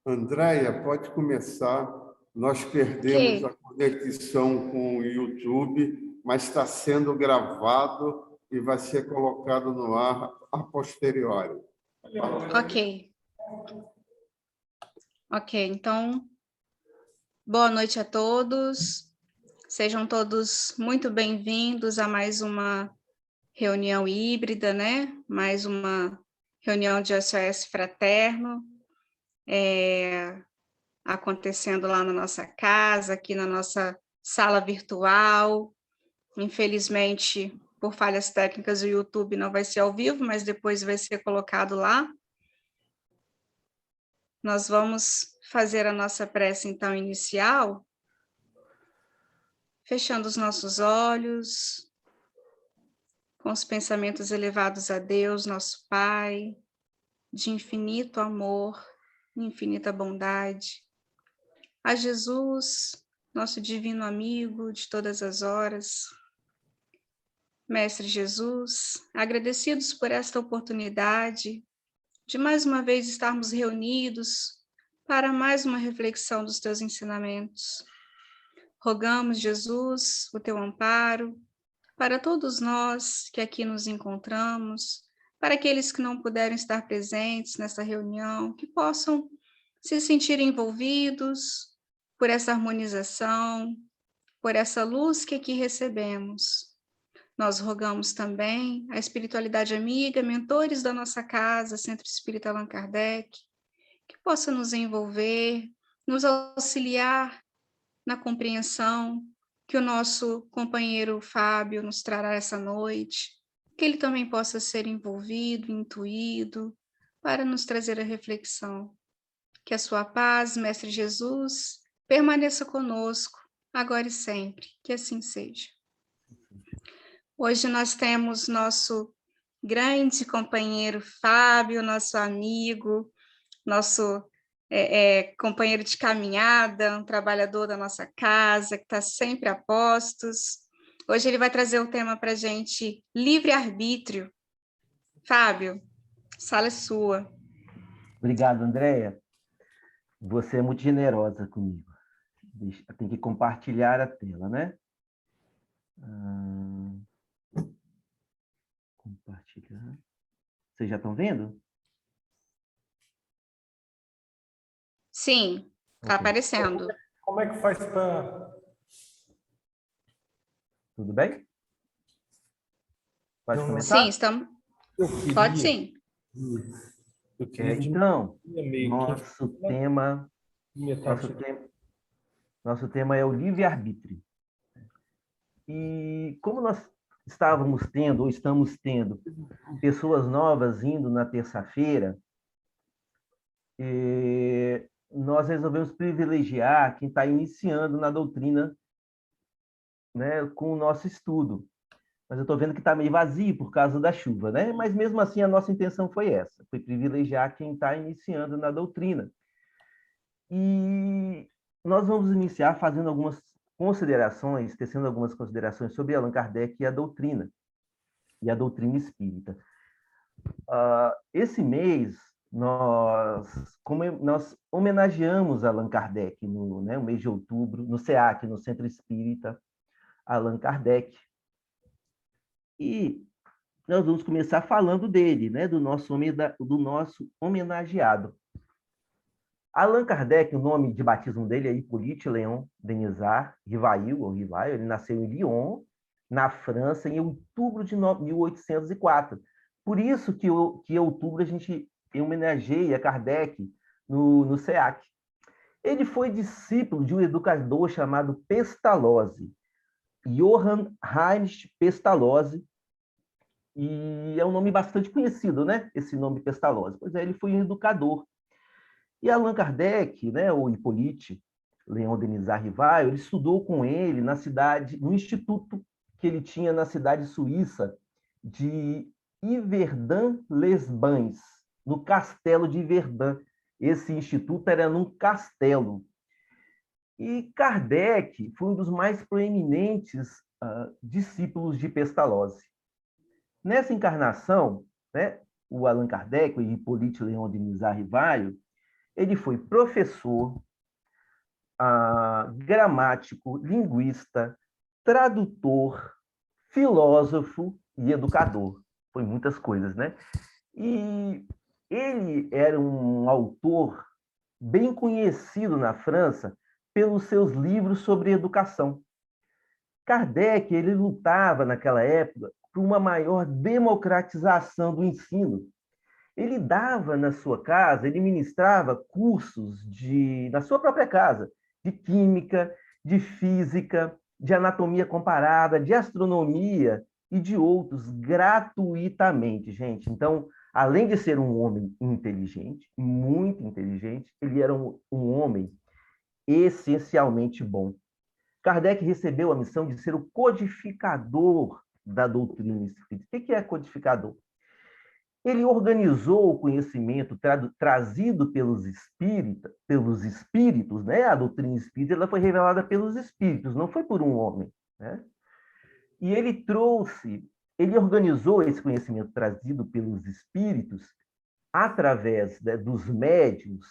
Andréia, pode começar. Nós perdemos a conexão com o YouTube, mas está sendo gravado e vai ser colocado no ar a posteriori. Ok, então, boa noite a todos. Sejam todos muito bem-vindos a mais uma reunião híbrida, né? Mais uma reunião de SOS fraterno, acontecendo lá na nossa casa, aqui na nossa sala virtual. Infelizmente, por falhas técnicas, o YouTube não vai ser ao vivo, mas depois vai ser colocado lá. Nós vamos fazer a nossa prece, então, inicial, fechando os nossos olhos, com os pensamentos elevados a Deus, nosso Pai, de infinito amor, infinita bondade, a Jesus, nosso divino amigo de todas as horas. Mestre Jesus, agradecidos por esta oportunidade de mais uma vez estarmos reunidos para mais uma reflexão dos teus ensinamentos. Rogamos, Jesus, o teu amparo para todos nós que aqui nos encontramos, para aqueles que não puderam estar presentes nessa reunião, que possam se sentir envolvidos por essa harmonização, por essa luz que aqui recebemos. Nós rogamos também a espiritualidade amiga, mentores da nossa casa, Centro Espírita Allan Kardec, que possa nos envolver, nos auxiliar na compreensão que o nosso companheiro Fábio nos trará essa noite, que ele também possa ser envolvido, intuído, para nos trazer a reflexão. Que a sua paz, Mestre Jesus, permaneça conosco, agora e sempre, que assim seja. Hoje nós temos nosso grande companheiro Fábio, nosso amigo, nosso companheiro de caminhada, um trabalhador da nossa casa, que está sempre a postos. Hoje ele vai trazer o tema para a gente, livre-arbítrio. Fábio, a sala é sua. Obrigado, Andréia. Você é muito generosa comigo. Tem que compartilhar a tela, né? Compartilhar. Vocês já estão vendo? Sim, está aparecendo. Como é que faz para... Tudo bem? Pode começar? Sim, estamos... Pode sim. Então, nosso tema é o livre-arbítrio. E como nós estávamos tendo, ou estamos tendo, pessoas novas indo na terça-feira, nós resolvemos privilegiar quem está iniciando na doutrina, né, com o nosso estudo. Mas eu estou vendo que está meio vazio por causa da chuva, né? Mas mesmo assim a nossa intenção foi essa, foi privilegiar quem está iniciando na doutrina. E nós vamos iniciar fazendo algumas considerações, tecendo algumas considerações sobre Allan Kardec e a doutrina espírita. Esse mês nós homenageamos Allan Kardec no mês de outubro, no SEAC, no Centro Espírita Allan Kardec. E nós vamos começar falando dele, né, do nosso homenageado. Allan Kardec, o nome de batismo dele é Hippolyte Léon Denisard Rivail, ele nasceu em Lyon, na França, em outubro de 1804. Por isso que em outubro a gente homenageia Kardec no SEAC. Ele foi discípulo de um educador chamado Pestalozzi, Johann Heinrich Pestalozzi, e é um nome bastante conhecido, né? Esse nome Pestalozzi. Pois é, ele foi um educador. E Allan Kardec, né, o Hippolyte Léon Denisard Rivail, ele estudou com ele no instituto que ele tinha na cidade suíça de Yverdun-les-Bains, no castelo de Yverdun. Esse instituto era num castelo. E Kardec foi um dos mais proeminentes discípulos de Pestalozzi. Nessa encarnação, né, o Allan Kardec, o Hippolyte Léon Denisard Rivail, Ele foi professor, gramático, linguista, tradutor, filósofo e educador. Foi muitas coisas, né? E ele era um autor bem conhecido na França pelos seus livros sobre educação. Kardec, ele lutava naquela época por uma maior democratização do ensino. Ele dava na sua casa, ele ministrava cursos na sua própria casa, de química, de física, de anatomia comparada, de astronomia e de outros gratuitamente, gente. Então, além de ser um homem inteligente, muito inteligente, ele era um homem essencialmente bom. Kardec recebeu a missão de ser o codificador da doutrina espírita. O que é codificador? Ele organizou o conhecimento trazido pelos espíritos, né? A doutrina espírita ela foi revelada pelos espíritos, não foi por um homem, né? E ele organizou esse conhecimento trazido pelos espíritos através, né, dos médiuns,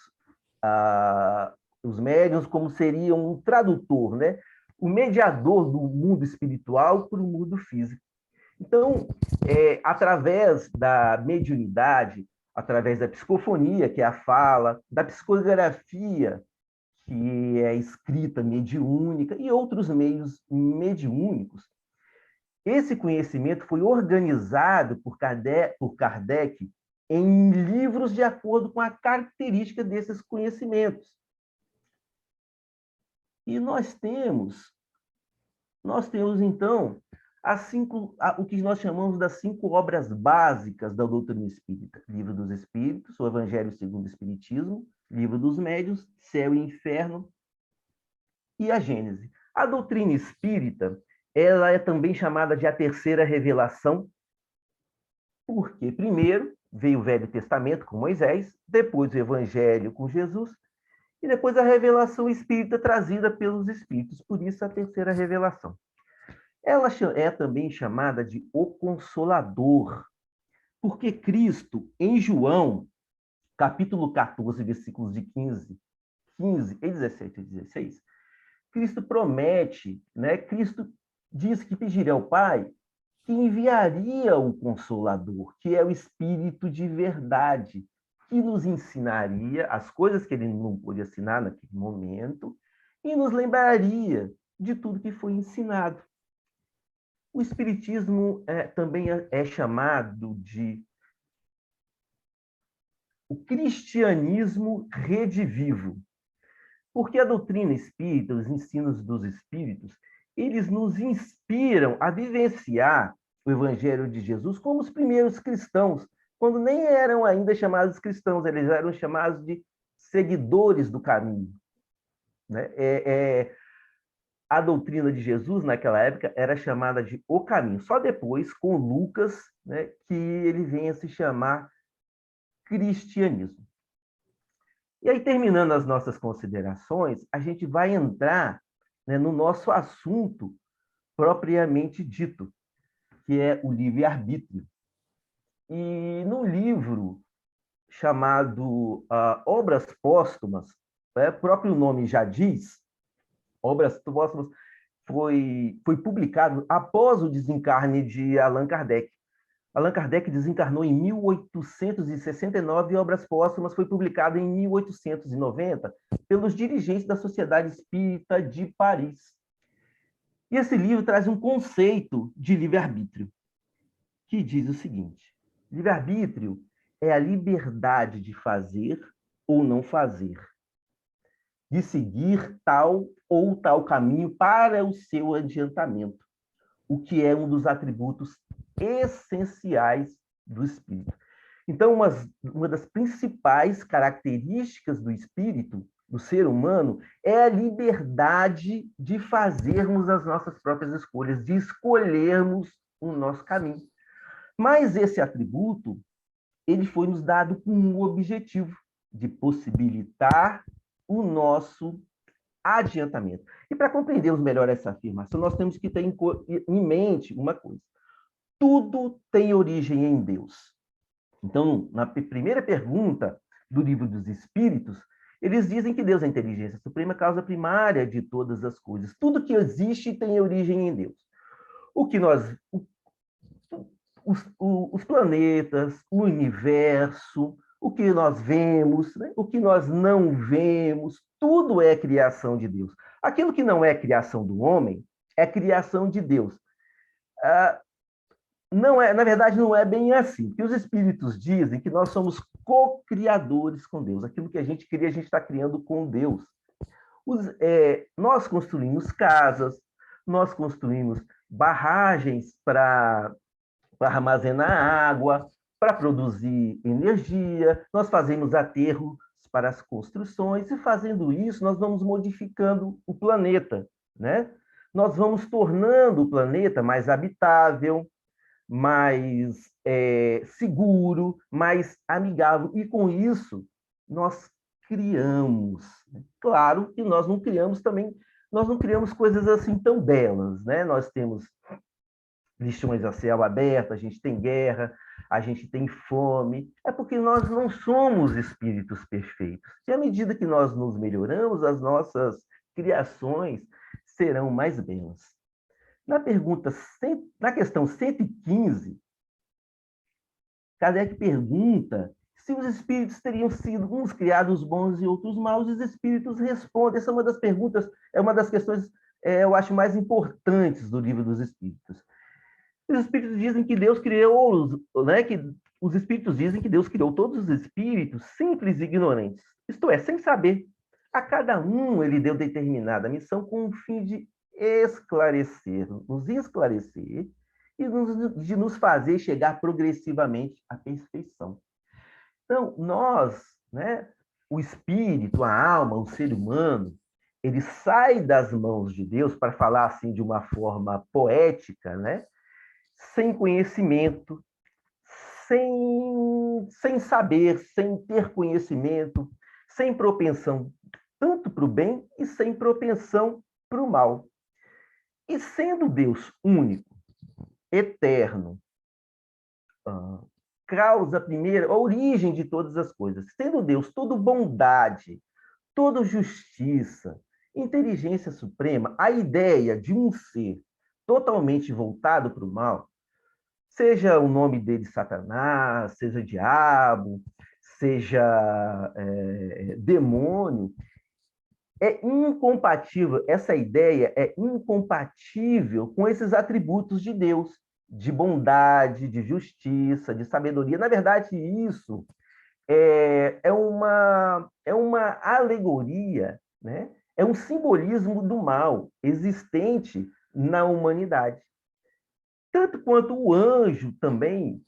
os médiuns como seriam um tradutor, né? O mediador do mundo espiritual para o mundo físico. Então, através da mediunidade, através da psicofonia, que é a fala, da psicografia, que é a escrita mediúnica, e outros meios mediúnicos, esse conhecimento foi organizado por Kardec em livros de acordo com a característica desses conhecimentos. E nós temos então, o que nós chamamos das 5 obras básicas da doutrina espírita: Livro dos Espíritos, o Evangelho segundo o Espiritismo, Livro dos Médiuns, Céu e Inferno e a Gênese. A doutrina espírita, ela é também chamada de a terceira revelação, porque primeiro veio o Velho Testamento com Moisés, depois o Evangelho com Jesus, e depois a revelação espírita trazida pelos espíritos, por isso a terceira revelação. Ela é também chamada de o Consolador, porque Cristo, em João, capítulo 14, versículos de 15 e 17 e 16, Cristo promete, né? Cristo diz que pediria ao Pai que enviaria o Consolador, que é o Espírito de verdade, que nos ensinaria as coisas que ele não pôde ensinar naquele momento e nos lembraria de tudo que foi ensinado. O Espiritismo também é chamado de o cristianismo redivivo, porque a doutrina espírita, os ensinos dos espíritos, eles nos inspiram a vivenciar o Evangelho de Jesus como os primeiros cristãos, quando nem eram ainda chamados cristãos, eles eram chamados de seguidores do caminho, né? A doutrina de Jesus, naquela época, era chamada de o caminho. Só depois, com Lucas, né, que ele vem a se chamar cristianismo. E aí, terminando as nossas considerações, a gente vai entrar, né, no nosso assunto propriamente dito, que é o livre-arbítrio. E no livro chamado Obras Póstumas, o próprio nome já diz, Obras Póstumas foi publicado após o desencarne de Allan Kardec. Allan Kardec desencarnou em 1869 e Obras Póstumas foi publicado em 1890 pelos dirigentes da Sociedade Espírita de Paris. E esse livro traz um conceito de livre-arbítrio, que diz o seguinte: livre-arbítrio é a liberdade de fazer ou não fazer, de seguir tal ou tal caminho para o seu adiantamento, o que é um dos atributos essenciais do espírito. Então, uma das principais características do espírito, do ser humano, é a liberdade de fazermos as nossas próprias escolhas, de escolhermos o nosso caminho. Mas esse atributo, ele foi nos dado com um objetivo, de possibilitar o nosso adiantamento. E para compreendermos melhor essa afirmação, nós temos que ter em mente uma coisa: tudo tem origem em Deus. Então, na primeira pergunta do Livro dos Espíritos, Eles dizem que Deus é a inteligência suprema, causa primária de todas as coisas. Tudo que existe tem origem em Deus. O que nós, os planetas, o universo, o que nós vemos, né? O que nós não vemos, tudo é criação de Deus. Aquilo que não é criação do homem é criação de Deus. Não é, na verdade, não é bem assim. Porque os espíritos dizem que nós somos co-criadores com Deus. Aquilo que a gente cria, a gente está criando com Deus. Nós construímos casas, nós construímos barragens para armazenar água, para produzir energia, nós fazemos aterros para as construções, e fazendo isso, nós vamos modificando o planeta, né? Nós vamos tornando o planeta mais habitável, mais seguro, mais amigável, e com isso nós criamos. Claro que nós não criamos também, nós não criamos coisas assim tão belas, né? Nós temos lixões a céu aberto, a gente tem guerra, a gente tem fome, é porque nós não somos espíritos perfeitos. E à medida que nós nos melhoramos, as nossas criações serão mais belas. Na questão 115, Kardec pergunta se os espíritos teriam sido uns criados bons e outros maus, e os espíritos respondem. Essa é uma das perguntas, é uma das questões, eu acho, mais importantes do Livro dos Espíritos. Os espíritos dizem que Deus criou, né, que os espíritos dizem que Deus criou todos os espíritos simples e ignorantes, isto é, sem saber. A cada um ele deu determinada missão com o fim de esclarecer, nos esclarecer e de nos fazer chegar progressivamente à perfeição. Então, nós, né, o espírito, a alma, o ser humano, ele sai das mãos de Deus, para falar assim de uma forma poética, né, sem conhecimento, sem saber, sem ter conhecimento, sem propensão tanto para o bem e sem propensão para o mal. E sendo Deus único, eterno, causa primeira, a origem de todas as coisas, sendo Deus todo bondade, toda justiça, inteligência suprema, a ideia de um ser totalmente voltado para o mal, seja o nome dele Satanás, seja diabo, seja demônio, é incompatível, essa ideia é incompatível com esses atributos de Deus, de bondade, de justiça, de sabedoria. Na verdade, isso é uma alegoria, né? É um simbolismo do mal existente na humanidade. Tanto quanto o anjo também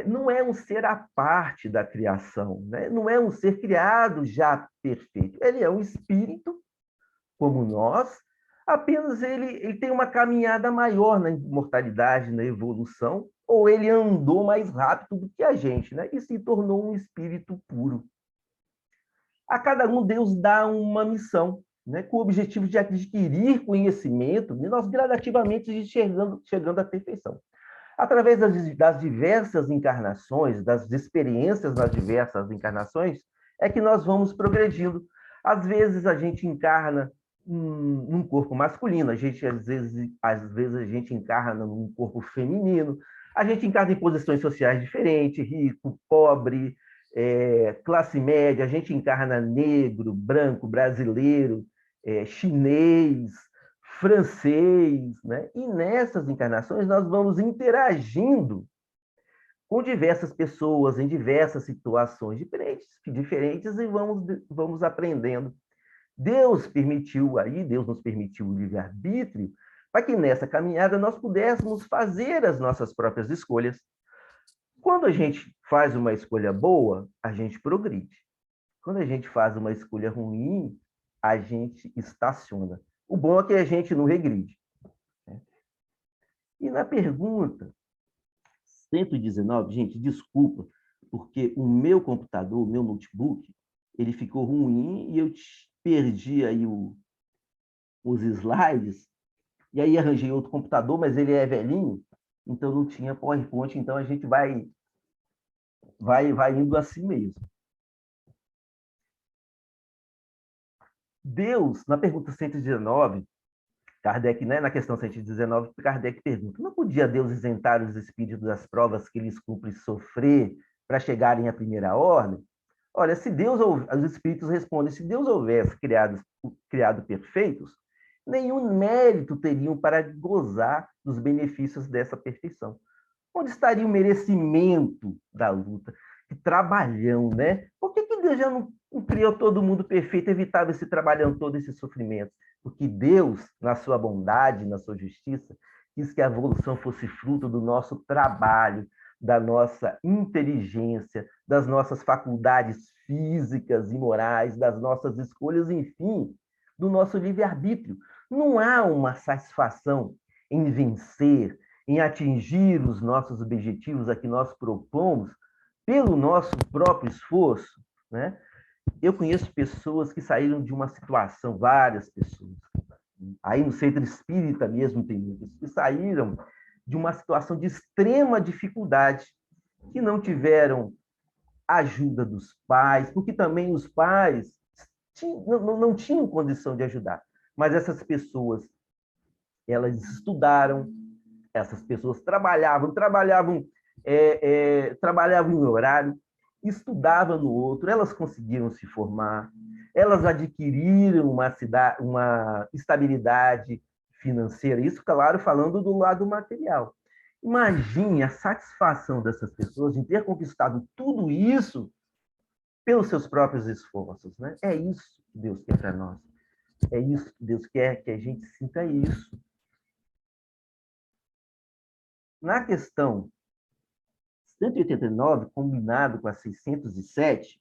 não é um ser à parte da criação, né? Não é um ser criado já perfeito. Ele é um espírito, como nós, apenas ele tem uma caminhada maior na imortalidade, na evolução, ou ele andou mais rápido do que a gente, né? E se tornou um espírito puro. A cada um Deus dá uma missão, né? Com o objetivo de adquirir conhecimento, e nós gradativamente chegando à perfeição. Através das diversas encarnações, das experiências nas diversas encarnações, é que nós vamos progredindo. Às vezes a gente encarna num corpo masculino, às vezes a gente encarna num corpo feminino, a gente encarna em posições sociais diferentes, rico, pobre, classe média, a gente encarna negro, branco, brasileiro, chinês, francês, né? E nessas encarnações nós vamos interagindo com diversas pessoas, em diversas situações diferentes e vamos aprendendo. Deus nos permitiu o livre-arbítrio para que nessa caminhada nós pudéssemos fazer as nossas próprias escolhas. Quando a gente faz uma escolha boa, a gente progride. Quando a gente faz uma escolha ruim, a gente estaciona. O bom é que a gente não regride. E na pergunta 119, gente, desculpa, porque o meu computador, o meu notebook, ele ficou ruim e eu perdi aí os slides, e aí arranjei outro computador, mas ele é velhinho, então não tinha PowerPoint, então a gente vai indo assim mesmo. Deus, na pergunta 119, Kardec, né, na questão 119, Kardec pergunta: não podia Deus isentar os espíritos das provas que lhes cumpre sofrer para chegarem à primeira ordem? Olha, se Deus, os espíritos respondem, se Deus houvesse criado perfeitos, nenhum mérito teriam para gozar dos benefícios dessa perfeição. Onde estaria o merecimento da luta? Que trabalhão, né? Por que Deus já não criou todo mundo perfeito, evitava esse trabalhão todo, esse sofrimento? Porque Deus, na sua bondade, na sua justiça, quis que a evolução fosse fruto do nosso trabalho, da nossa inteligência, das nossas faculdades físicas e morais, das nossas escolhas, enfim, do nosso livre-arbítrio. Não há uma satisfação em vencer, em atingir os nossos objetivos a que nós propomos pelo nosso próprio esforço, né? Eu conheço pessoas que saíram de uma situação, várias pessoas, aí no centro espírita mesmo tem muitas, que saíram de uma situação de extrema dificuldade, que não tiveram ajuda dos pais, porque também os pais não tinham condição de ajudar. Mas essas pessoas, elas estudaram, essas pessoas trabalhavam em horário, estudavam no outro, elas conseguiram se formar, elas adquiriram uma estabilidade financeira, isso, claro, falando do lado material. Imagine a satisfação dessas pessoas em ter conquistado tudo isso pelos seus próprios esforços, né? É isso que Deus quer para nós. É isso que Deus quer que a gente sinta isso. Na questão 189, combinado com a 607,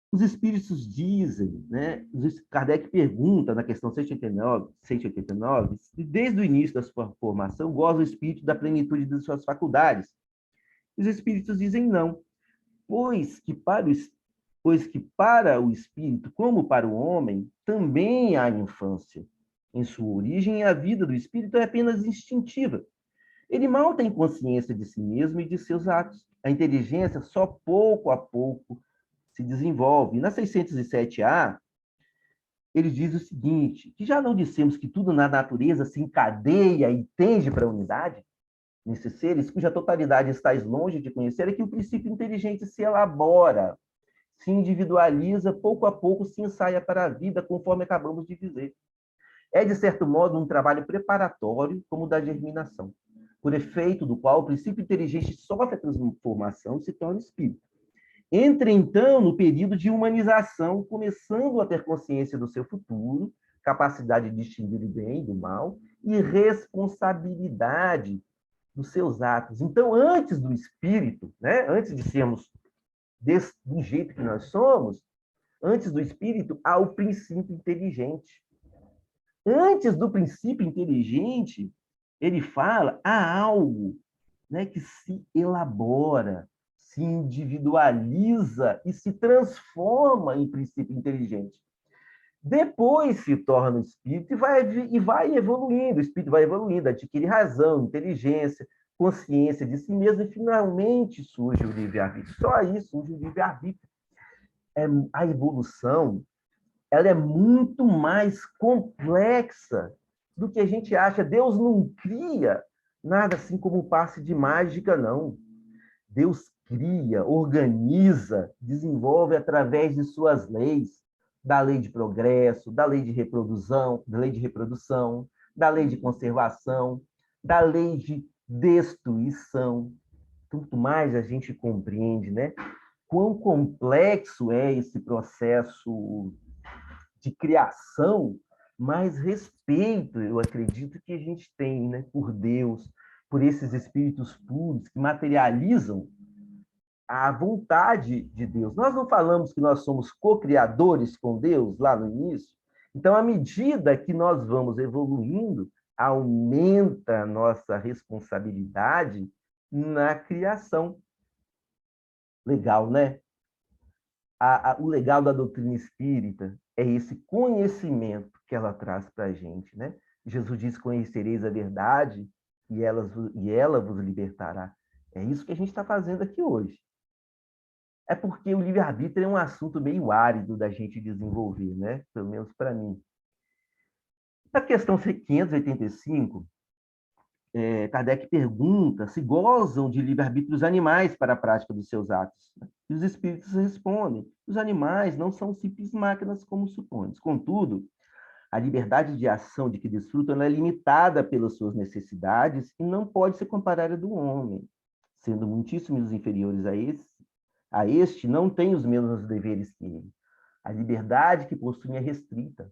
os espíritos dizem, né? Kardec pergunta na questão 189, se desde o início da sua formação goza o espírito da plenitude de suas faculdades. Os espíritos dizem não, pois que para o espírito, como para o homem, também há infância. Em sua origem, a vida do espírito é apenas instintiva. Ele mal tem consciência de si mesmo e de seus atos. A inteligência só pouco a pouco se desenvolve. Na 607A, ele diz o seguinte, que já não dissemos que tudo na natureza se encadeia e tende para a unidade? Nesses seres, cuja totalidade estáis longe de conhecer, é que o princípio inteligente se elabora, se individualiza, pouco a pouco se ensaia para a vida, conforme acabamos de dizer. É, de certo modo, um trabalho preparatório, como o da germinação, por efeito do qual o princípio inteligente sofre a transformação e se torna espírito. Entra, então, no período de humanização, começando a ter consciência do seu futuro, capacidade de distinguir o bem do mal e responsabilidade dos seus atos. Então, antes do espírito, né, antes de sermos do jeito que nós somos, antes do espírito, há o princípio inteligente. Antes do princípio inteligente, ele fala, há algo, né, que se elabora, se individualiza e se transforma em princípio inteligente. Depois se torna o espírito e vai evoluindo, o espírito vai evoluindo, adquire razão, inteligência, consciência de si mesmo e finalmente surge o livre-arbítrio. Só aí surge o livre-arbítrio. A evolução, ela é muito mais complexa do que a gente acha. Deus não cria nada assim como um passe de mágica, não. Deus cria, organiza, desenvolve através de suas leis, da lei de progresso, da lei de reprodução, da lei de conservação, da lei de destruição. Quanto mais a gente compreende, né, quão complexo é esse processo de criação, mais respeito, eu acredito, que a gente tem, né, por Deus, por esses espíritos puros que materializam a vontade de Deus. Nós não falamos que nós somos co-criadores com Deus lá no início? Então, à medida que nós vamos evoluindo, aumenta a nossa responsabilidade na criação. Legal, né? O legal da doutrina espírita é esse conhecimento que ela traz para a gente, né? Jesus diz: conhecereis a verdade e ela vos libertará. É isso que a gente está fazendo aqui hoje. É porque o livre-arbítrio é um assunto meio árido da gente desenvolver, né? Pelo menos para mim. Na questão 585, Kardec pergunta se gozam de livre-arbítrio os animais para a prática dos seus atos. E os espíritos respondem: os animais não são simples máquinas como supões. Contudo, a liberdade de ação de que desfrutam é limitada pelas suas necessidades e não pode ser comparada à do homem. Sendo muitíssimos inferiores a este, não têm os mesmos deveres que ele. A liberdade que possuem é restrita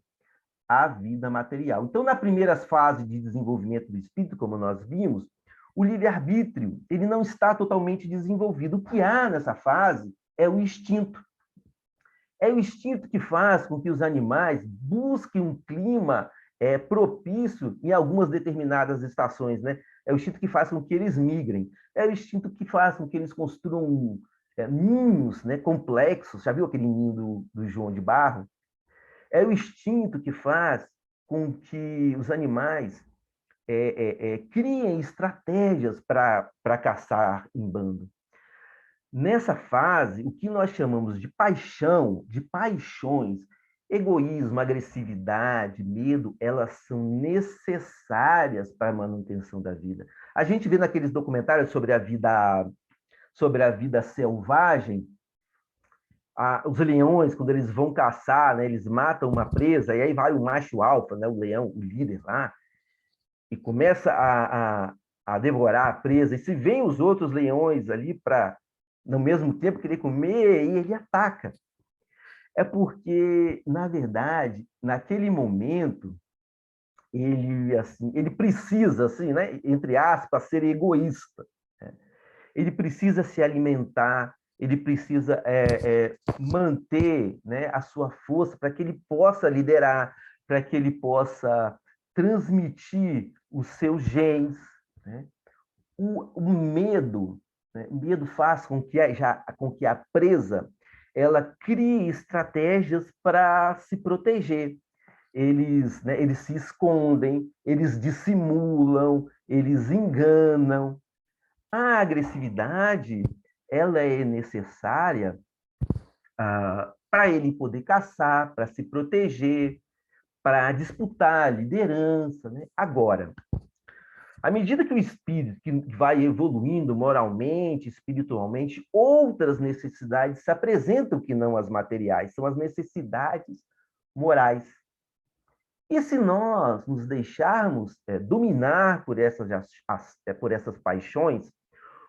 à vida material. Então, na primeira fase de desenvolvimento do espírito, como nós vimos, o livre-arbítrio ele não está totalmente desenvolvido. O que há nessa fase é o instinto. É o instinto que faz com que os animais busquem um clima propício em algumas determinadas estações, né? É o instinto que faz com que eles migrem. É o instinto que faz com que eles construam ninhos, né, complexos. Já viu aquele ninho do João de Barro? É o instinto que faz com que os animais criem estratégias para caçar em bando. Nessa fase, o que nós chamamos de paixão, de paixões, egoísmo, agressividade, medo, elas são necessárias para a manutenção da vida. A gente vê naqueles documentários sobre a vida selvagem, os leões, quando eles vão caçar, né, eles matam uma presa, e aí vai o macho alfa, né, o leão, o líder lá, e começa a devorar a presa, e se vem os outros leões ali para, no mesmo tempo, querer comer, e ele ataca. É porque, na verdade, naquele momento, ele precisa, assim, né, entre aspas, ser egoísta. Né? Ele precisa se alimentar, ele precisa manter, né, a sua força para que ele possa liderar, para que ele possa transmitir os seus genes. Né? O medo, né? O medo faz com que a presa ela crie estratégias para se proteger. Eles se escondem, eles dissimulam, eles enganam. A agressividade ela é necessária para ele poder caçar, para se proteger, para disputar a liderança. Né? Agora, à medida que o espírito que vai evoluindo moralmente, espiritualmente, outras necessidades se apresentam que não as materiais, são as necessidades morais. E se nós nos deixarmos dominar por essas paixões,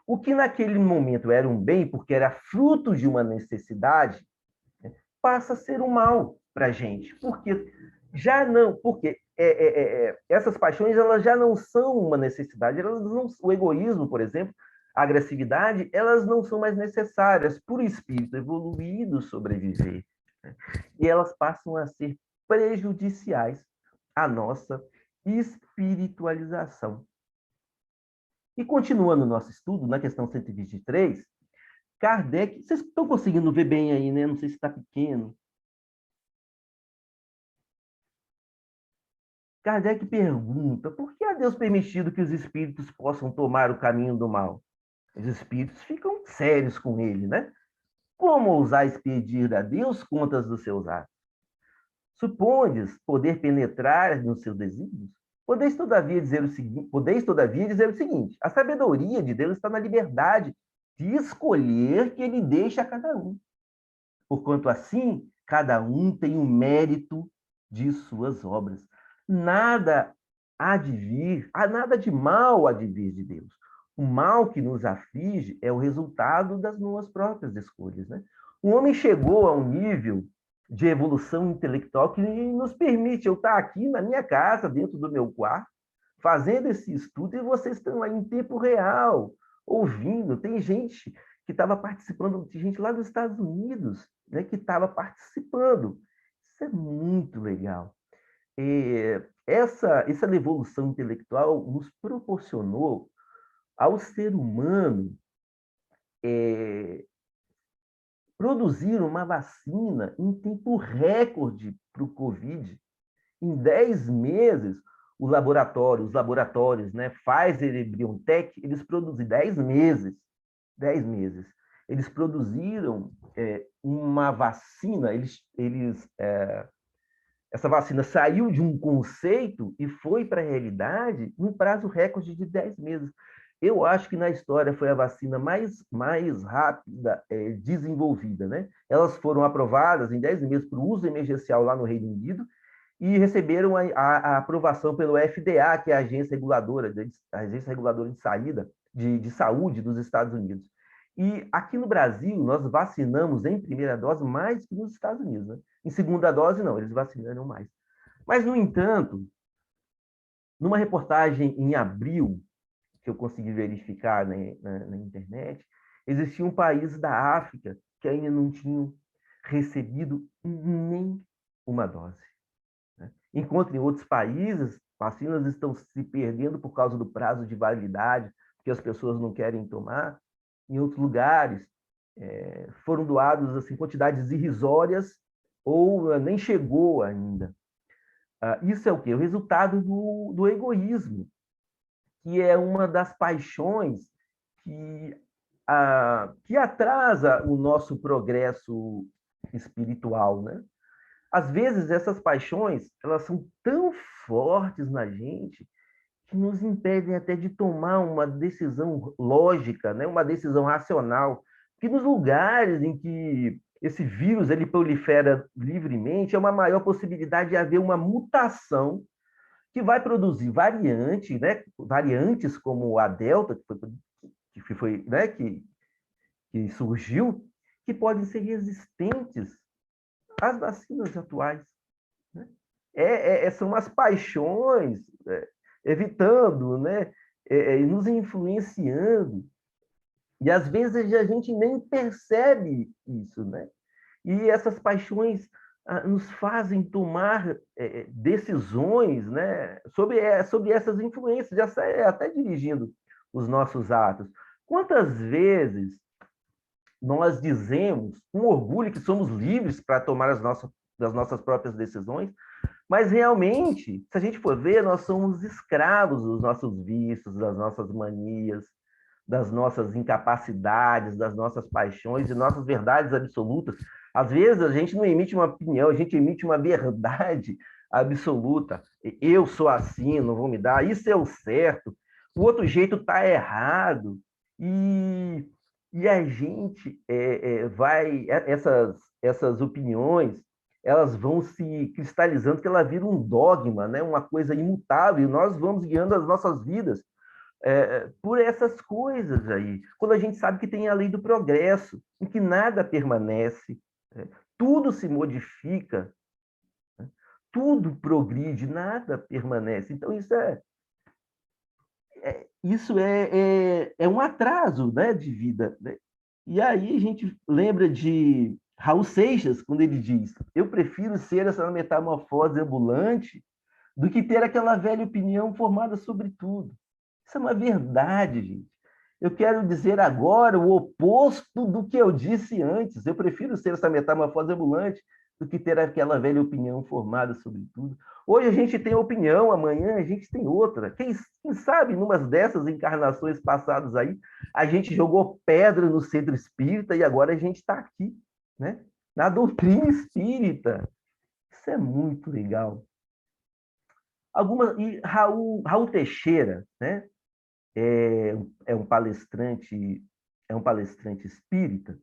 o que naquele momento era um bem, porque era fruto de uma necessidade, passa a ser um mal para a gente, porque essas paixões elas já não são uma necessidade, o egoísmo, por exemplo, a agressividade, elas não são mais necessárias para o espírito evoluído sobreviver, né? E elas passam a ser prejudiciais à nossa espiritualização. E continuando o nosso estudo, na questão 123, Kardec... Vocês estão conseguindo ver bem aí, né? Não sei se está pequeno. Kardec pergunta, por que a Deus permitido que os espíritos possam tomar o caminho do mal? Os espíritos ficam sérios com ele, né? Como ousar expedir a Deus contas dos seus atos? Supondes poder penetrar nos seus desígnios? Podeis, todavia, dizer o seguinte, a sabedoria de Deus está na liberdade de escolher que ele deixa a cada um. Porquanto assim, cada um tem o mérito de suas obras. Nada de mal há de vir de Deus. O mal que nos aflige é o resultado das nossas próprias escolhas. Né? O homem chegou a um nível de evolução intelectual que nos permite eu estar aqui na minha casa, dentro do meu quarto, fazendo esse estudo, e vocês estão aí em tempo real, ouvindo. Tem gente que estava participando, tem gente lá dos Estados Unidos, né, que estava participando. Isso é muito legal. Essa evolução intelectual nos proporcionou ao ser humano produzir uma vacina em tempo recorde para o Covid. Em 10 meses, os laboratórios, né, Pfizer e BioNTech, eles produzem 10 meses. eles produziram uma vacina, essa vacina saiu de um conceito e foi para a realidade num prazo recorde de 10 meses. Eu acho que na história foi a vacina mais rápida desenvolvida, né? Elas foram aprovadas em 10 meses para o uso emergencial lá no Reino Unido e receberam a aprovação pelo FDA, que é a Agência Reguladora de Saúde dos Estados Unidos. E aqui no Brasil, nós vacinamos em primeira dose mais que nos Estados Unidos, né? Em segunda dose, não, eles vacinaram mais. Mas, no entanto, numa reportagem em abril, que eu consegui verificar na internet, existia um país da África que ainda não tinha recebido nem uma dose, né? Enquanto em outros países, vacinas estão se perdendo por causa do prazo de validade, porque as pessoas não querem tomar. Em outros lugares, foram doados assim, quantidades irrisórias ou nem chegou ainda. Isso é o quê? O resultado do egoísmo, que é uma das paixões que atrasa o nosso progresso espiritual, né? Às vezes, essas paixões, elas são tão fortes na gente que nos impedem até de tomar uma decisão lógica, né? Uma decisão racional. Que nos lugares em que esse vírus ele prolifera livremente, é uma maior possibilidade de haver uma mutação que vai produzir variante, né? Variantes como a Delta, né? que surgiu, que podem ser resistentes às vacinas atuais, né? São as paixões evitando, né? Nos influenciando. E às vezes a gente nem percebe isso, né? E essas paixões nos fazem tomar decisões, né? sobre essas influências, até dirigindo os nossos atos. Quantas vezes nós dizemos com orgulho que somos livres para tomar das nossas próprias decisões, mas realmente, se a gente for ver, nós somos escravos dos nossos vícios, das nossas manias, das nossas incapacidades, das nossas paixões e nossas verdades absolutas. Às vezes a gente não emite uma opinião, a gente emite uma verdade absoluta. Eu sou assim, não vou me dar, isso é o certo, o outro jeito está errado. E a gente essas opiniões, elas vão se cristalizando, que ela vira um dogma, né? Uma coisa imutável, e nós vamos guiando as nossas vidas por essas coisas aí. Quando a gente sabe que tem a lei do progresso, em que nada permanece, tudo se modifica, né? Tudo progride, nada permanece. Então, isso é um atraso, né, de vida, né? E aí a gente lembra de Raul Seixas, quando ele diz: eu prefiro ser essa metamorfose ambulante do que ter aquela velha opinião formada sobre tudo. Isso é uma verdade, gente. Eu quero dizer agora o oposto do que eu disse antes. Eu prefiro ser essa metamorfose ambulante do que ter aquela velha opinião formada sobre tudo. Hoje a gente tem opinião, amanhã a gente tem outra. Quem sabe, numa dessas encarnações passadas aí, a gente jogou pedra no centro espírita e agora a gente está aqui, né? Na doutrina espírita. Isso é muito legal. E Raul Teixeira, né? É um palestrante espírita.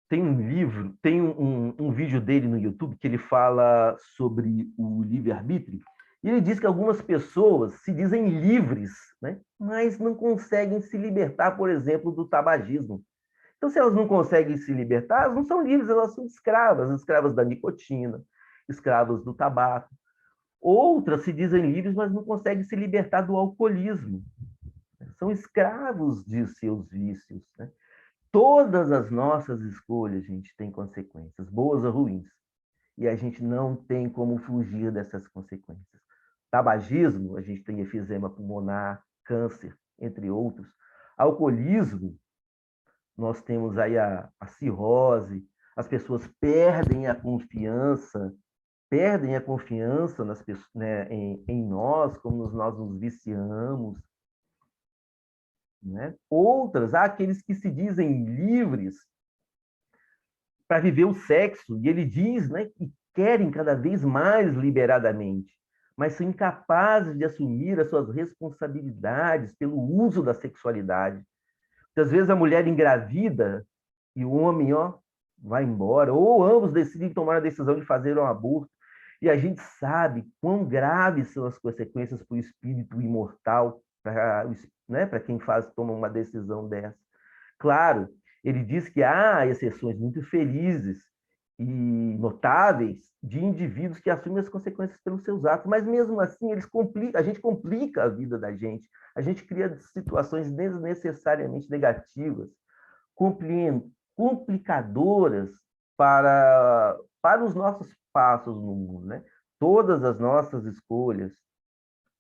Tem um livro, tem um vídeo dele no YouTube que ele fala sobre o livre-arbítrio, e ele diz que algumas pessoas se dizem livres, né? Mas não conseguem se libertar, por exemplo, do tabagismo. Então, se elas não conseguem se libertar, elas não são livres, elas são escravas da nicotina, escravas do tabaco. Outras se dizem livres, mas não conseguem se libertar do alcoolismo. São escravos de seus vícios, né? Todas as nossas escolhas, gente, têm consequências, boas ou ruins. E a gente não tem como fugir dessas consequências. Tabagismo, a gente tem efizema pulmonar, câncer, entre outros. Alcoolismo, nós temos aí a cirrose, as pessoas perdem a confiança nas pessoas, né, em nós, como nós nos viciamos. né? Outras, há aqueles que se dizem livres para viver o sexo, e ele diz, né, que querem cada vez mais liberadamente, mas são incapazes de assumir as suas responsabilidades pelo uso da sexualidade. Muitas vezes a mulher engravida e o homem, ó, vai embora, ou ambos decidem tomar a decisão de fazer um aborto, e a gente sabe quão graves são as consequências para o espírito imortal, para, né, para quem toma uma decisão dessa. Claro, ele diz que há exceções muito felizes e notáveis de indivíduos que assumem as consequências pelos seus atos, mas mesmo assim a gente complica a vida da gente, a gente cria situações desnecessariamente negativas, complicadoras para os nossos passos no mundo, né? Todas as nossas escolhas,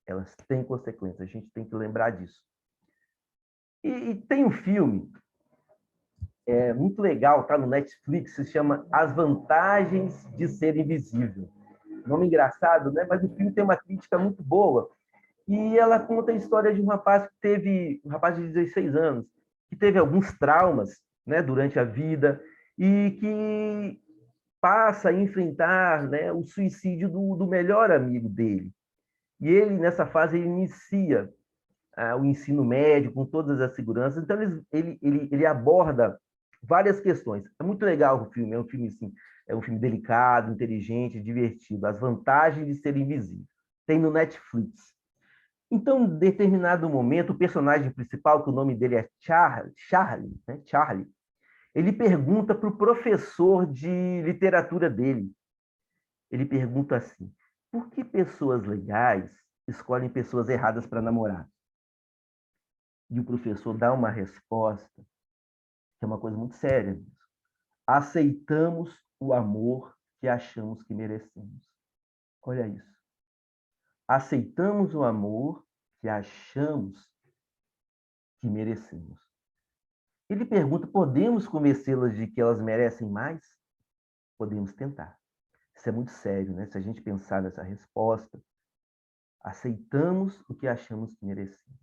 elas têm consequências, a gente tem que lembrar disso. E tem um filme muito legal, tá no Netflix, se chama As Vantagens de Ser Invisível. Nome engraçado, né? Mas o filme tem uma crítica muito boa. E ela conta a história de um rapaz um rapaz de 16 anos, que teve alguns traumas, né, durante a vida e que passa a enfrentar, né, o suicídio do melhor amigo dele. E ele, nessa fase, ele inicia o ensino médio com todas as seguranças. Então, ele aborda várias questões. É muito legal o filme, é um filme assim, é um filme delicado, inteligente, divertido. As vantagens de ser invisível. Tem no Netflix. Então, em determinado momento, o personagem principal, que o nome dele é Charlie, né? Charlie, ele pergunta para o professor de literatura dele. Ele pergunta assim: por que pessoas legais escolhem pessoas erradas para namorar? E o professor dá uma resposta que é uma coisa muito séria. Aceitamos o amor que achamos que merecemos. Olha isso. Aceitamos o amor que achamos que merecemos. Ele pergunta: podemos convencê-las de que elas merecem mais? Podemos tentar. Isso é muito sério, né? Se a gente pensar nessa resposta, aceitamos o que achamos que merecemos.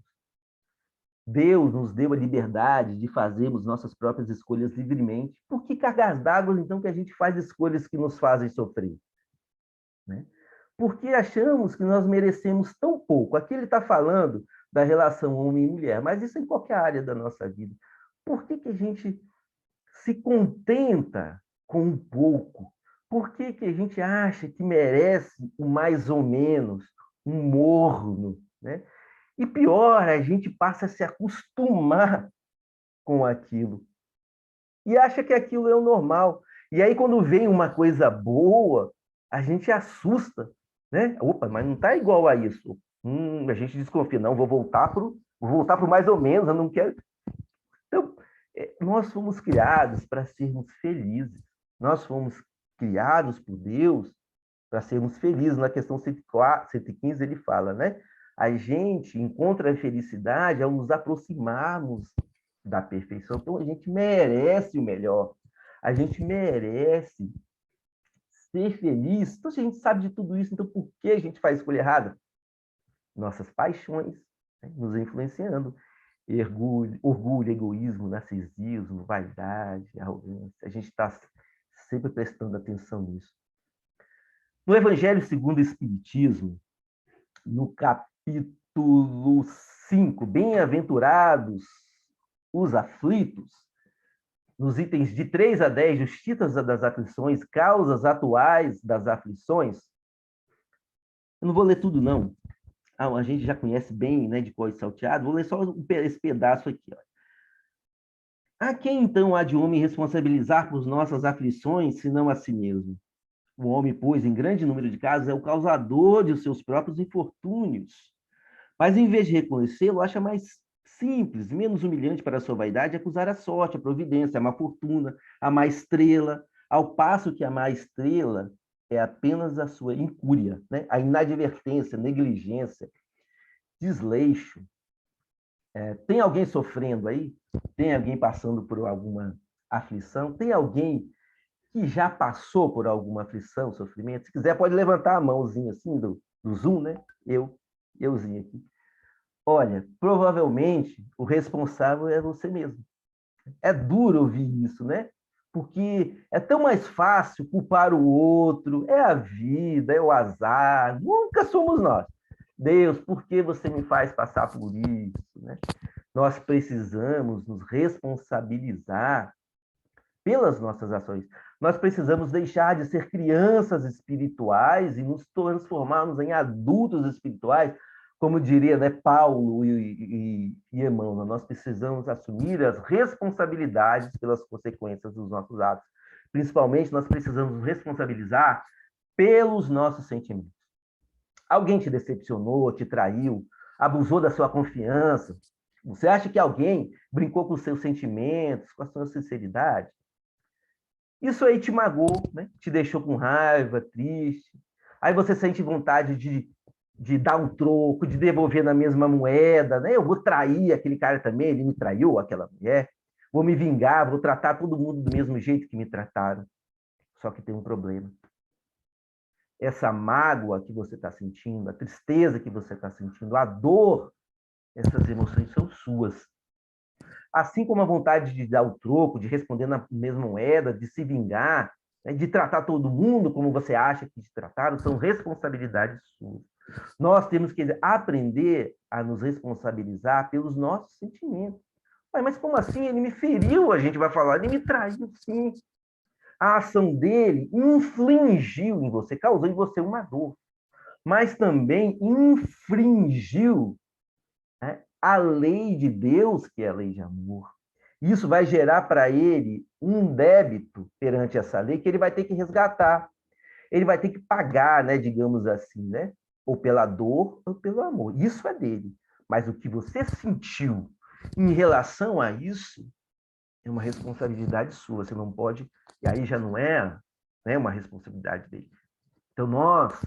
Deus nos deu a liberdade de fazermos nossas próprias escolhas livremente. Por que cargas d'água, então, que a gente faz escolhas que nos fazem sofrer? Né? Porque achamos que nós merecemos tão pouco. Aqui ele está falando da relação homem e mulher, mas isso em qualquer área da nossa vida. Por que a gente se contenta com um pouco? Por que a gente acha que merece o mais ou menos, um morno, né? E pior, a gente passa a se acostumar com aquilo e acha que aquilo é o normal. E aí, quando vem uma coisa boa, a gente assusta, né? Opa, mas não está igual a isso. A gente desconfia, não, vou voltar pro mais ou menos, eu não quero. Então, nós fomos criados para sermos felizes. Nós fomos criados por Deus para sermos felizes. Na questão 115 ele fala, né? A gente encontra a felicidade ao nos aproximarmos da perfeição. Então, a gente merece o melhor. A gente merece ser feliz. Então, se a gente sabe de tudo isso, então por que a gente faz escolha errada? Nossas paixões, né, nos influenciando. Orgulho, egoísmo, narcisismo, vaidade, arrogância. A gente está sempre prestando atenção nisso. No Evangelho segundo o Espiritismo, no capítulo 5, Bem-aventurados os aflitos, nos itens de 3 a 10, Justiças das aflições, causas atuais das aflições. Eu não vou ler tudo, não. A gente já conhece bem, né, de cor e salteado. Vou ler só esse pedaço aqui. Ó. A quem, então, há de homem responsabilizar por nossas aflições, senão a si mesmo? O homem, pois, em grande número de casos, é o causador de seus próprios infortúnios. Mas, em vez de reconhecê-lo, acha mais simples, menos humilhante para a sua vaidade acusar a sorte, a providência, a má fortuna, a má estrela, ao passo que a má estrela é apenas a sua incúria, né? A inadvertência, negligência, desleixo. Tem alguém sofrendo aí? Tem alguém passando por alguma aflição? Tem alguém que já passou por alguma aflição, sofrimento? Se quiser, pode levantar a mãozinha assim do Zoom, né? Euzinho aqui. Olha, provavelmente o responsável é você mesmo. É duro ouvir isso, né? Porque é tão mais fácil culpar o outro, é a vida, é o azar, nunca somos nós. Deus, por que você me faz passar por isso, né? Nós precisamos nos responsabilizar pelas nossas ações. Nós precisamos deixar de ser crianças espirituais e nos transformarmos em adultos espirituais, como diria, né, Paulo e Emmanuel. Nós precisamos assumir as responsabilidades pelas consequências dos nossos atos. Principalmente, nós precisamos nos responsabilizar pelos nossos sentimentos. Alguém te decepcionou, te traiu, abusou da sua confiança? Você acha que alguém brincou com os seus sentimentos, com a sua sinceridade? Isso aí te magoou, né? Te deixou com raiva, triste. Aí você sente vontade de dar um troco, de devolver na mesma moeda, né? Eu vou trair aquele cara também, ele me traiu, aquela mulher. Vou me vingar, vou tratar todo mundo do mesmo jeito que me trataram. Só que tem um problema. Essa mágoa que você está sentindo, a tristeza que você está sentindo, a dor, essas emoções são suas. Assim como a vontade de dar o troco, de responder na mesma moeda, de se vingar, né, de tratar todo mundo como você acha que te trataram, são responsabilidades suas. Nós temos que aprender a nos responsabilizar pelos nossos sentimentos. Mas como assim? Ele me feriu, a gente vai falar, ele me traiu, sim. A ação dele infligiu em você, causou em você uma dor, mas também infringiu, né, a lei de Deus, que é a lei de amor. Isso vai gerar para ele um débito perante essa lei que ele vai ter que resgatar. Ele vai ter que pagar, né, digamos assim, né? Ou pela dor ou pelo amor. Isso é dele. Mas o que você sentiu em relação a isso é uma responsabilidade sua. Você não pode, e aí já não é, né, uma responsabilidade dele. Então nós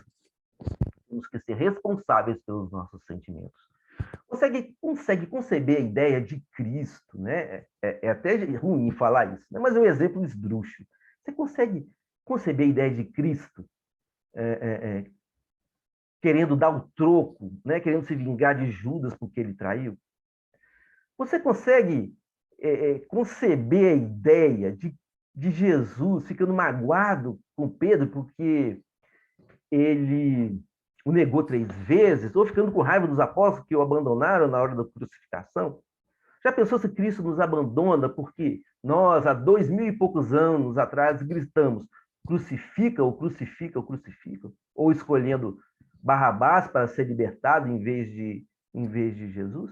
temos que ser responsáveis pelos nossos sentimentos. Consegue conceber a ideia de Cristo, né? É até ruim falar isso, né? Mas é um exemplo esdrúxulo. Você consegue conceber a ideia de Cristo querendo dar o troco, né? Querendo se vingar de Judas porque ele traiu? Você consegue conceber a ideia de Jesus ficando magoado com Pedro porque ele o negou 3 vezes, ou ficando com raiva dos apóstolos que o abandonaram na hora da crucificação? Já pensou se Cristo nos abandona porque nós, há 2000 e poucos anos atrás, gritamos crucifica, ou crucifica, ou crucifica, ou escolhendo Barrabás para ser libertado em vez de Jesus?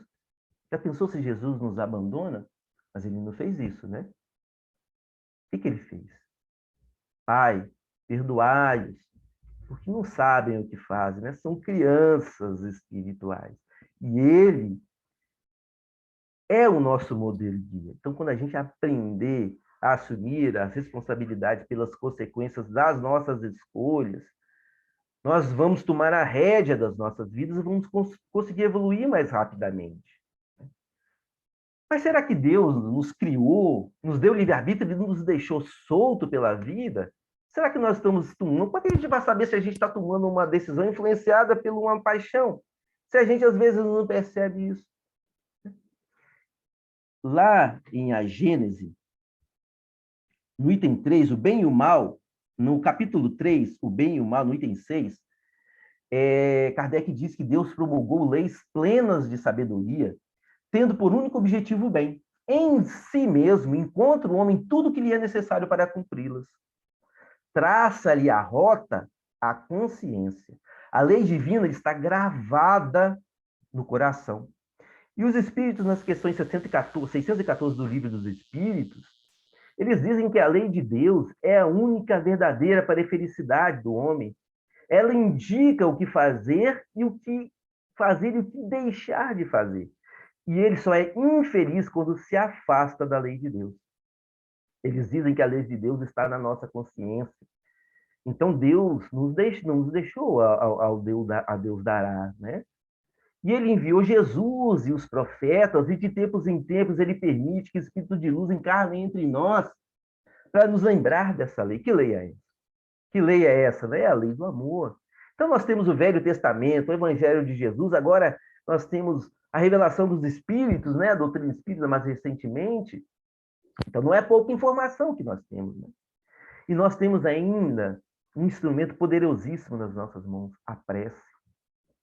Já pensou se Jesus nos abandona? Mas ele não fez isso, né? O que ele fez? Pai, perdoai-os, porque não sabem o que fazem, né? São crianças espirituais. E ele é o nosso modelo guia. Então, quando a gente aprender a assumir as responsabilidades pelas consequências das nossas escolhas, nós vamos tomar a rédea das nossas vidas e vamos conseguir evoluir mais rapidamente. Mas será que Deus nos criou, nos deu livre-arbítrio e nos deixou solto pela vida? Será que nós estamos tomando? Como é que a gente vai saber se a gente está tomando uma decisão influenciada por uma paixão? Se a gente, às vezes, não percebe isso. Lá em A Gênese, no item 3, o bem e o mal, no capítulo 3, o bem e o mal, no item 6, Kardec diz que Deus promulgou leis plenas de sabedoria, tendo por único objetivo o bem. Em si mesmo, encontra o homem tudo que lhe é necessário para cumpri-las. Traça-lhe a rota a consciência. A lei divina está gravada no coração. E os espíritos, nas questões 614 do Livro dos Espíritos, eles dizem que a lei de Deus é a única verdadeira para a felicidade do homem. Ela indica o que fazer e o que deixar de fazer. E ele só é infeliz quando se afasta da lei de Deus. Eles dizem que a lei de Deus está na nossa consciência. Então Deus não nos deixou a Deus dará, né? E ele enviou Jesus e os profetas, e de tempos em tempos ele permite que o Espírito de luz encarne entre nós para nos lembrar dessa lei. Que lei é essa? Que lei é essa? É a lei do amor. Então nós temos o Velho Testamento, o Evangelho de Jesus, agora nós temos a revelação dos espíritos, né? A doutrina espírita mais recentemente. Então, não é pouca informação que nós temos, né? E nós temos ainda um instrumento poderosíssimo nas nossas mãos, a prece.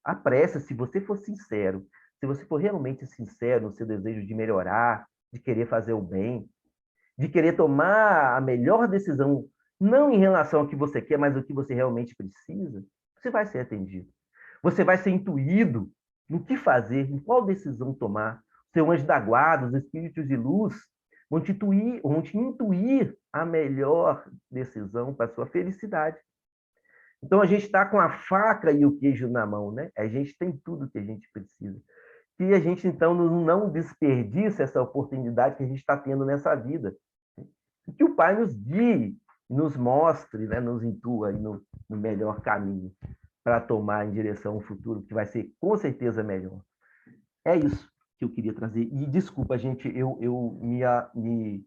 A prece, se você for sincero, se você for realmente sincero no seu desejo de melhorar, de querer fazer o bem, de querer tomar a melhor decisão, não em relação ao que você quer, mas ao que você realmente precisa, você vai ser atendido. Você vai ser intuído no que fazer, em qual decisão tomar. Seu anjo da guarda, os espíritos de luz, vão te intuir a melhor decisão para a sua felicidade. Então, a gente está com a faca e o queijo na mão, né? A gente tem tudo que a gente precisa. Que a gente, então, não desperdice essa oportunidade que a gente está tendo nessa vida. E que o Pai nos guie, nos mostre, né? Nos intua aí no melhor caminho para tomar em direção ao futuro, que vai ser, com certeza, melhor. É isso que eu queria trazer. E desculpa, gente, eu me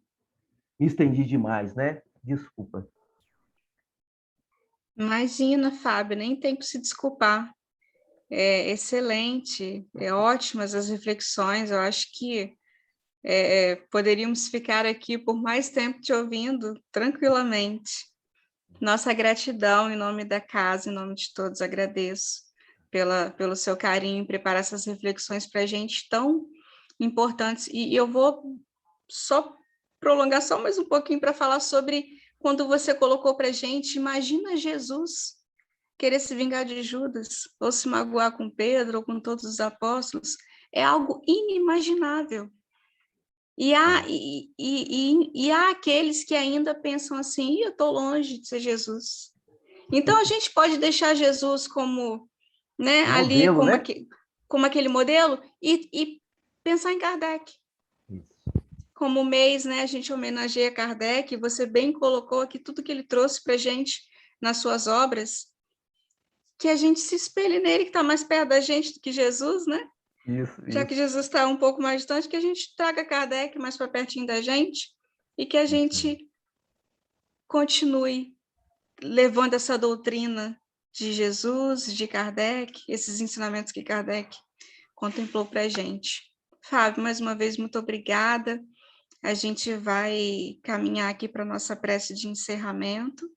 estendi demais, né? Desculpa. Imagina, Fábio, nem tem que se desculpar. É excelente, é ótimas as reflexões. Eu acho que poderíamos ficar aqui por mais tempo te ouvindo tranquilamente. Nossa gratidão em nome da casa, em nome de todos, agradeço pelo seu carinho em preparar essas reflexões para a gente tão importantes. E eu vou só prolongar só mais um pouquinho para falar sobre quando você colocou para a gente, imagina Jesus querer se vingar de Judas, ou se magoar com Pedro, ou com todos os apóstolos, é algo inimaginável. E há aqueles que ainda pensam assim, eu estou longe de ser Jesus. Então, a gente pode deixar Jesus como, né, ali, Modelo, né? Como aquele modelo, e pensar em Kardec. Isso. Como mês, né, a gente homenageia Kardec, você bem colocou aqui tudo que ele trouxe para a gente nas suas obras, que a gente se espelhe nele, que está mais perto da gente do que Jesus, né? Isso. Já que Jesus está um pouco mais distante, que a gente traga Kardec mais para pertinho da gente e que a gente continue levando essa doutrina de Jesus, de Kardec, esses ensinamentos que Kardec contemplou para a gente. Fábio, mais uma vez, muito obrigada. A gente vai caminhar aqui para a nossa prece de encerramento.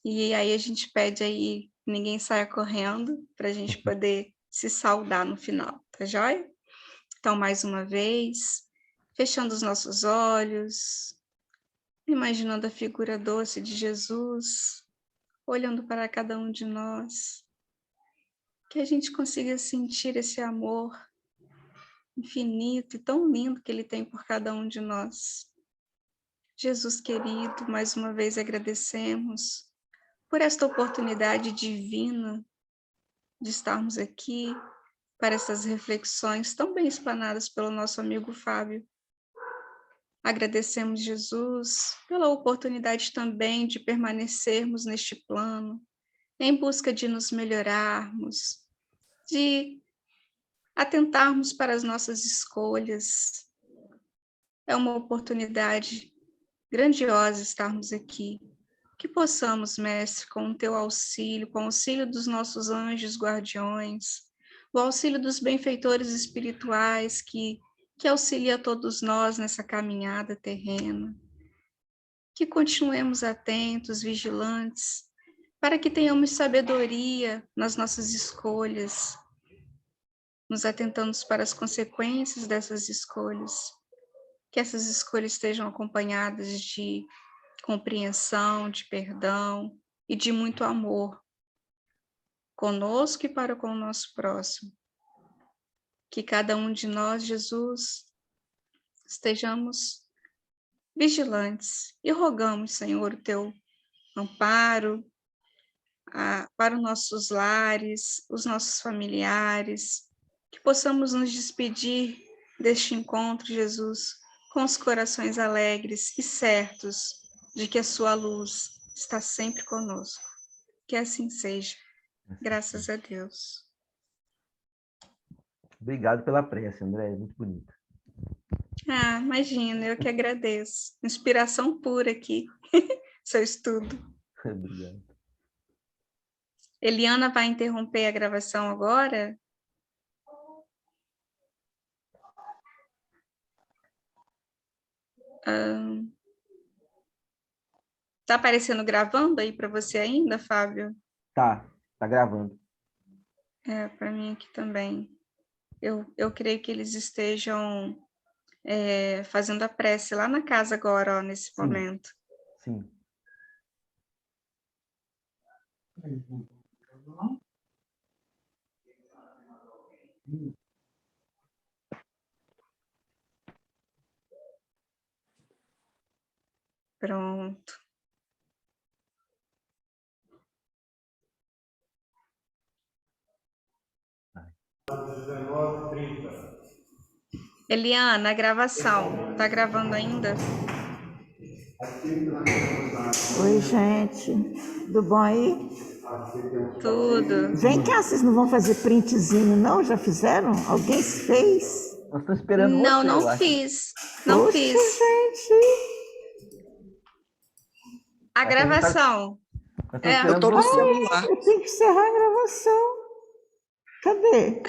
E aí a gente pede aí, ninguém saia correndo, para a gente poder se saudar no final, tá joia? Então, mais uma vez, fechando os nossos olhos, imaginando a figura doce de Jesus, olhando para cada um de nós, que a gente consiga sentir esse amor infinito e tão lindo que Ele tem por cada um de nós. Jesus querido, mais uma vez agradecemos por esta oportunidade divina de estarmos aqui para essas reflexões tão bem explanadas pelo nosso amigo Fábio. Agradecemos, Jesus, pela oportunidade também de permanecermos neste plano, em busca de nos melhorarmos, de atentarmos para as nossas escolhas. É uma oportunidade grandiosa estarmos aqui. Que possamos, Mestre, com o teu auxílio, com o auxílio dos nossos anjos guardiões, o auxílio dos benfeitores espirituais que auxilia todos nós nessa caminhada terrena, que continuemos atentos, vigilantes, para que tenhamos sabedoria nas nossas escolhas, nos atentamos para as consequências dessas escolhas, que essas escolhas estejam acompanhadas de compreensão, de perdão e de muito amor conosco e para com o nosso próximo. Que cada um de nós, Jesus, estejamos vigilantes e rogamos, Senhor, o teu amparo para os nossos lares, os nossos familiares, que possamos nos despedir deste encontro, Jesus, com os corações alegres e certos de que a sua luz está sempre conosco. Que assim seja. Graças a Deus. Obrigado pela prece, André, muito bonita. Ah, imagina, eu que agradeço. Inspiração pura aqui, seu estudo. Obrigado. Eliana vai interromper a gravação agora? Tá aparecendo gravando aí para você ainda, Fábio? Tá gravando. Para mim aqui também. Eu creio que eles estejam fazendo a prece lá na casa agora, ó, nesse Sim. momento. Sim. Pronto. Eliana, a gravação. Tá gravando ainda? Oi, gente. Tudo bom aí? Tudo. Vem cá, vocês não vão fazer printzinho, não? Já fizeram? Alguém fez? Nós estamos esperando Não, você, eu não acho. fiz. Não Poxa, fiz. gente. A gravação. Nós estamos É. esperando Eu tô no você. celular. Eu tenho que encerrar a gravação. Cadê?